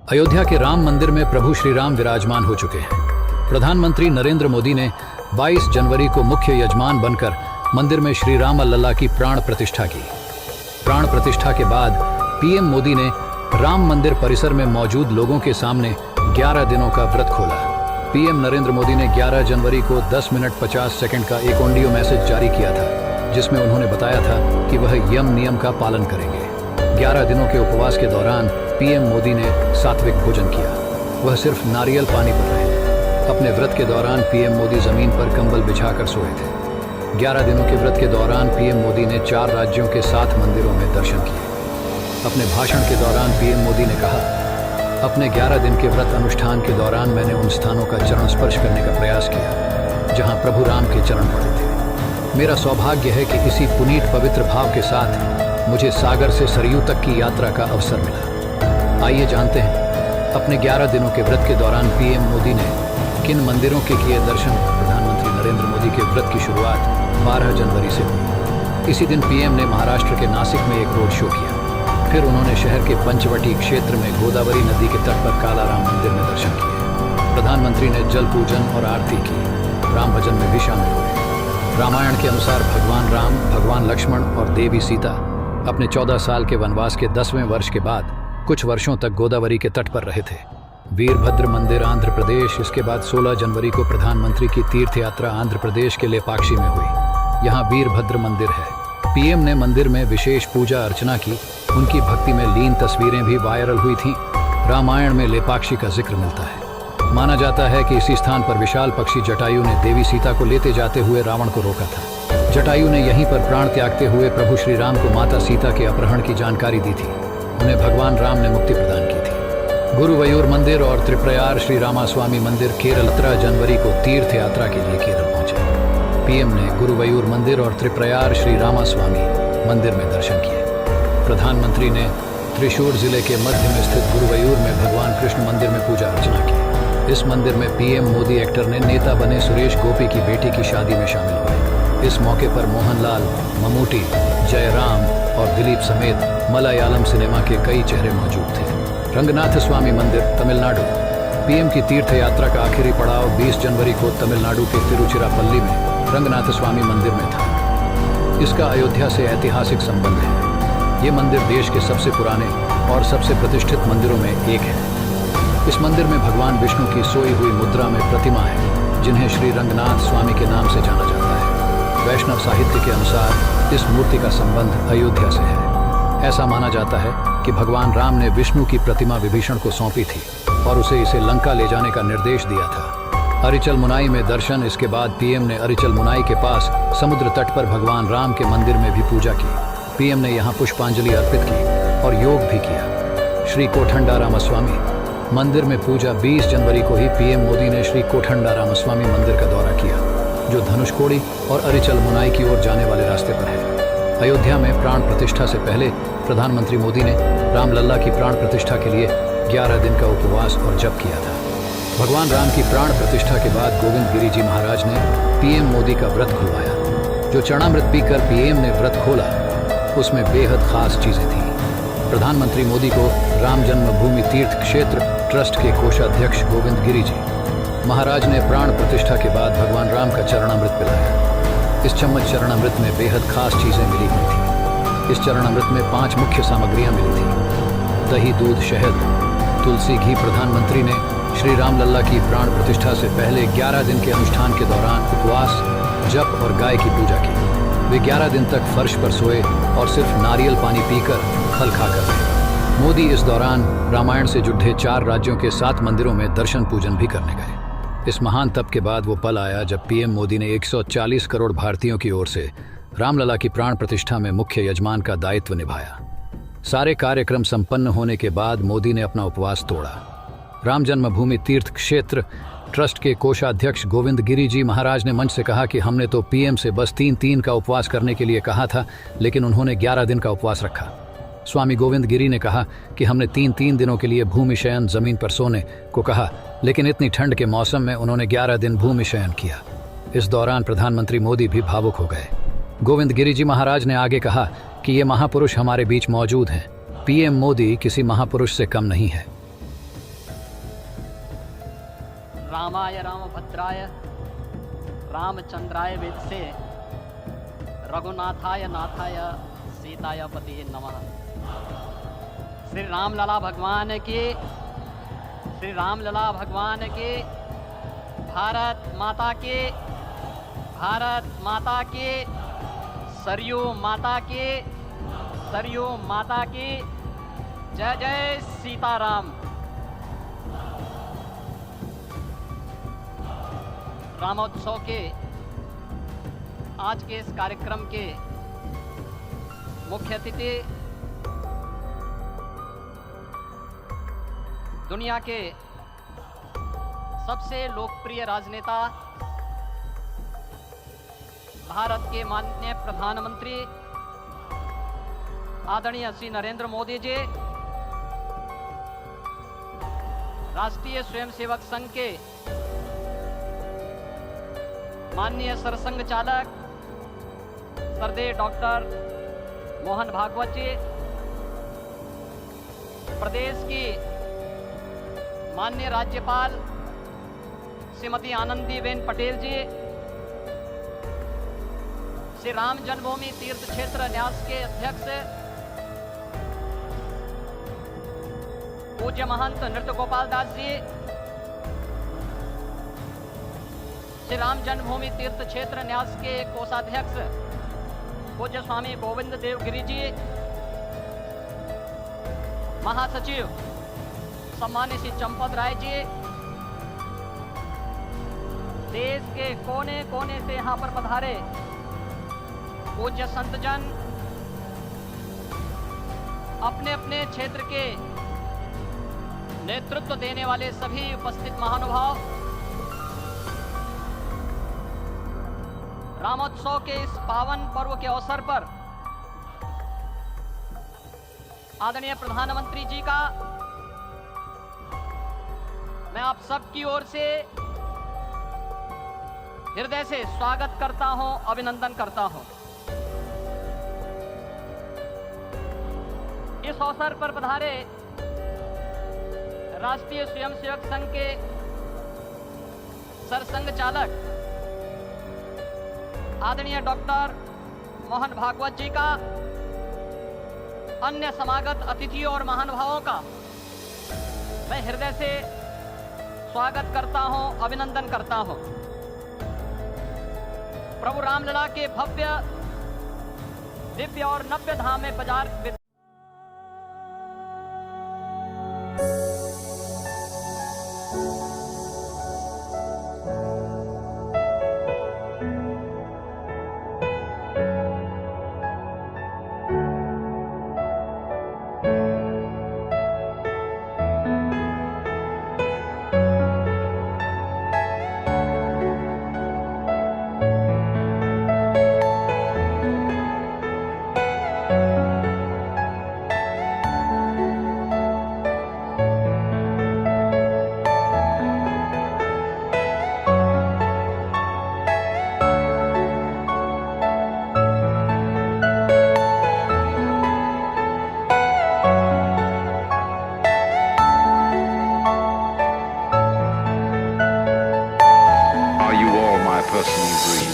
अयोध्या के राम मंदिर में प्रभु श्री राम विराजमान हो चुके हैं। प्रधानमंत्री नरेंद्र मोदी ने 22 जनवरी को मुख्य यजमान बनकर मंदिर में श्री राम लल्ला की प्राण प्रतिष्ठा की। प्राण प्रतिष्ठा के बाद पीएम मोदी ने राम मंदिर परिसर में मौजूद लोगों के सामने 11 दिनों का व्रत खोला। पीएम नरेंद्र मोदी ने 11 जनवरी को 10 मिनट 50 सेकंड का एक ऑडियो मैसेज जारी किया था, जिसमें उन्होंने बताया था कि वह यम नियम का पालन करेंगे। 11 दिनों के उपवास के दौरान पीएम मोदी ने सात्विक भोजन किया। वह सिर्फ नारियल पानी पर रहे। अपने व्रत के दौरान पीएम मोदी जमीन पर कंबल बिछाकर सोए थे। 11 दिनों के व्रत के दौरान पीएम मोदी ने 4 राज्यों के 7 मंदिरों में दर्शन किए। अपने भाषण के दौरान पीएम मोदी ने कहा, अपने 11 दिन के व्रत अनुष्ठान के दौरान मैंने उन स्थानों का चरण स्पर्श करने का प्रयास किया जहां प्रभु राम के चरण पड़े थे। मेरा सौभाग्य है कि इसी पुनीत पवित्र भाव के साथ मुझे सागर से सरयू तक की यात्रा का अवसर मिला। आइए जानते हैं अपने 11 दिनों के व्रत के दौरान पीएम मोदी ने किन मंदिरों के किए दर्शन। प्रधानमंत्री नरेंद्र मोदी के व्रत की शुरुआत 12 जनवरी से हुई। इसी दिन पीएम ने महाराष्ट्र के नासिक में एक रोड शो किया। फिर उन्होंने शहर के पंचवटी क्षेत्र में गोदावरी नदी के तट पर कालाराम मंदिर में दर्शन किए। प्रधानमंत्री ने जल पूजन और आरती की। राम भजन में भी शामिल हुए। रामायण के अनुसार भगवान राम, भगवान लक्ष्मण और देवी सीता अपने 14 साल के वनवास के 10वें वर्ष के बाद कुछ वर्षों तक गोदावरी के तट पर रहे थे। वीरभद्र मंदिर आंध्र प्रदेश। इसके बाद 16 जनवरी को प्रधानमंत्री की तीर्थ यात्रा आंध्र प्रदेश के लेपाक्षी में हुई। यहाँ वीरभद्र मंदिर है। पीएम ने मंदिर में विशेष पूजा अर्चना की। उनकी भक्ति में लीन तस्वीरें भी वायरल हुई थीं। रामायण में लेपाक्षी का जिक्र मिलता है। माना जाता है कि इसी स्थान पर विशाल पक्षी जटायु ने देवी सीता को लेते जाते हुए रावण को रोका था। जटायु ने यहीं पर प्राण त्यागते हुए प्रभु श्री राम को माता सीता के अपहरण की जानकारी दी थी। उन्हें भगवान राम ने मुक्ति प्रदान की थी। गुरुवयूर मंदिर और त्रिप्रयार श्री रामास्वामी मंदिर केरल 17 जनवरी को तीर्थ यात्रा के लिए केरल पहुंचे। पीएम ने गुरुवयूर मंदिर और त्रिप्रयार श्री रामास्वामी मंदिर में दर्शन किए। प्रधानमंत्री ने त्रिशूर जिले के मध्य में स्थित गुरुवयूर में भगवान कृष्ण मंदिर में पूजा अर्चना की। इस मंदिर में पीएम मोदी एक्टर ने नेता बने सुरेश गोपी की बेटी की शादी में शामिल हुए। इस मौके पर मोहनलाल, ममूटी, जयराम और दिलीप समेत मलयालम सिनेमा के कई चेहरे मौजूद थे। रंगनाथ स्वामी मंदिर तमिलनाडु। पीएम की तीर्थ यात्रा का आखिरी पड़ाव 20 जनवरी को तमिलनाडु के तिरुचिरापल्ली में रंगनाथ स्वामी मंदिर में था। इसका अयोध्या से ऐतिहासिक संबंध है। ये मंदिर देश के सबसे पुराने और सबसे प्रतिष्ठित मंदिरों में एक है। इस मंदिर में भगवान विष्णु की सोई हुई मुद्रा में प्रतिमा है, जिन्हें श्री रंगनाथ स्वामी के नाम से जाना जाता है। वैष्णव साहित्य के अनुसार इस मूर्ति का संबंध अयोध्या से है। ऐसा माना जाता है कि भगवान राम ने विष्णु की प्रतिमा विभीषण को सौंपी थी और उसे इसे लंका ले जाने का निर्देश दिया था। अरिचल मुनाई में दर्शन। इसके बाद पीएम ने अरिचल मुनाई के पास समुद्र तट पर भगवान राम के मंदिर में भी पूजा की। पीएम ने यहाँ पुष्पांजलि अर्पित की और योग भी किया। श्री कोठंडा रामस्वामी मंदिर में पूजा। 20 जनवरी को ही पीएम मोदी ने श्री कोठंडा रामस्वामी मंदिर का दौरा किया, जो धनुषकोडी और अरिचल मुनाई की ओर जाने वाले रास्ते पर है। अयोध्या में प्राण प्रतिष्ठा से पहले प्रधानमंत्री मोदी ने रामलल्ला की प्राण प्रतिष्ठा के लिए 11 दिन का उपवास और जप किया था। भगवान राम की प्राण प्रतिष्ठा के बाद गोविंद गिरी जी महाराज ने पीएम मोदी का व्रत खुलवाया। जो चरणामृत पीकर पीएम ने व्रत खोला, उसमें बेहद खास चीजें थीं। प्रधानमंत्री मोदी को राम जन्मभूमि तीर्थ क्षेत्र ट्रस्ट के कोषाध्यक्ष गोविंद गिरी जी महाराज ने प्राण प्रतिष्ठा के बाद भगवान राम का चरणामृत पिलाया। इस चम्मच चरणामृत में बेहद खास चीजें मिली हुई थी। इस चरणामृत में 5 मुख्य सामग्रियां मिली थी: दही, दूध, शहद, तुलसी, घी। प्रधानमंत्री ने श्री राम लल्ला की प्राण प्रतिष्ठा से पहले 11 दिन के अनुष्ठान के दौरान उपवास, जप और गाय की पूजा की। वे 11 दिन तक फर्श पर सोए और सिर्फ नारियल पानी पीकर फल खाकर रहे। मोदी इस दौरान रामायण से जुड़े 4 राज्यों के 7 मंदिरों में दर्शन पूजन भी करने गए। इस महान तप के बाद वो पल आया जब पीएम मोदी ने 140 करोड़ भारतीयों की ओर से रामलला की प्राण प्रतिष्ठा में मुख्य यजमान का दायित्व निभाया। सारे कार्यक्रम संपन्न होने के बाद मोदी ने अपना उपवास तोड़ा। राम जन्मभूमि तीर्थ क्षेत्र ट्रस्ट के कोषाध्यक्ष गोविंद गिरी जी महाराज ने मंच से कहा कि हमने तो पीएम से बस 3 का उपवास करने के लिए कहा था, लेकिन उन्होंने 11 दिन का उपवास रखा। स्वामी गोविंद गिरी ने कहा कि हमने 3 दिनों के लिए भूमि शयन जमीन पर सोने को कहा, लेकिन इतनी ठंड के मौसम में उन्होंने 11 दिन भूमि शयन किया। इस दौरान प्रधानमंत्री मोदी भी भावुक हो गए। गोविंद गिरी जी महाराज ने आगे कहा कि ये महापुरुष हमारे बीच मौजूद हैं। पीएम मोदी किसी महापुरुष से कम नहीं है। रामाय रामभद्राय रामचंद्राय वेदसे रघुनाथाय नाथाय सीताय पतिये नमः। श्री रामलला भगवान की, श्री रामलला भगवान की, भारत माता की, भारत माता की, सरयू माता की, सरयू माता की, जय जय सीताराम। रामोत्सव के आज के इस कार्यक्रम के मुख्य अतिथि दुनिया के सबसे लोकप्रिय राजनेता भारत के माननीय प्रधानमंत्री आदरणीय श्री नरेंद्र मोदी जी, राष्ट्रीय स्वयंसेवक संघ के माननीय सरसंघ चालक श्रद्धेय डॉक्टर मोहन भागवत जी, प्रदेश की माननीय राज्यपाल श्रीमती आनंदीबेन पटेल जी, श्री राम जन्मभूमि तीर्थ क्षेत्र न्यास के अध्यक्ष पूज्य महंत नृत्य गोपाल दास जी, श्री राम जन्मभूमि तीर्थ क्षेत्र न्यास के कोषाध्यक्ष पूज्य स्वामी गोविंद देव गिरी जी, महासचिव सम्मानित श्री चंपत राय जी, देश के कोने कोने से यहाँ पर पधारे पूज्य संतजन, अपने अपने क्षेत्र के नेतृत्व देने वाले सभी उपस्थित महानुभाव, रामोत्सव के इस पावन पर्व के अवसर पर आदरणीय प्रधानमंत्री जी का मैं आप सबकी ओर से हृदय से स्वागत करता हूं, अभिनंदन करता हूं। इस अवसर पर पधारे राष्ट्रीय स्वयंसेवक संघ के सरसंघ चालक आदरणीय डॉक्टर मोहन भागवत जी का, अन्य समागत अतिथियों और महानुभावों का मैं हृदय से स्वागत करता हूं, अभिनंदन करता हूं। प्रभु रामलला के भव्य दिव्य और नव्य धाम में पधार personal dream.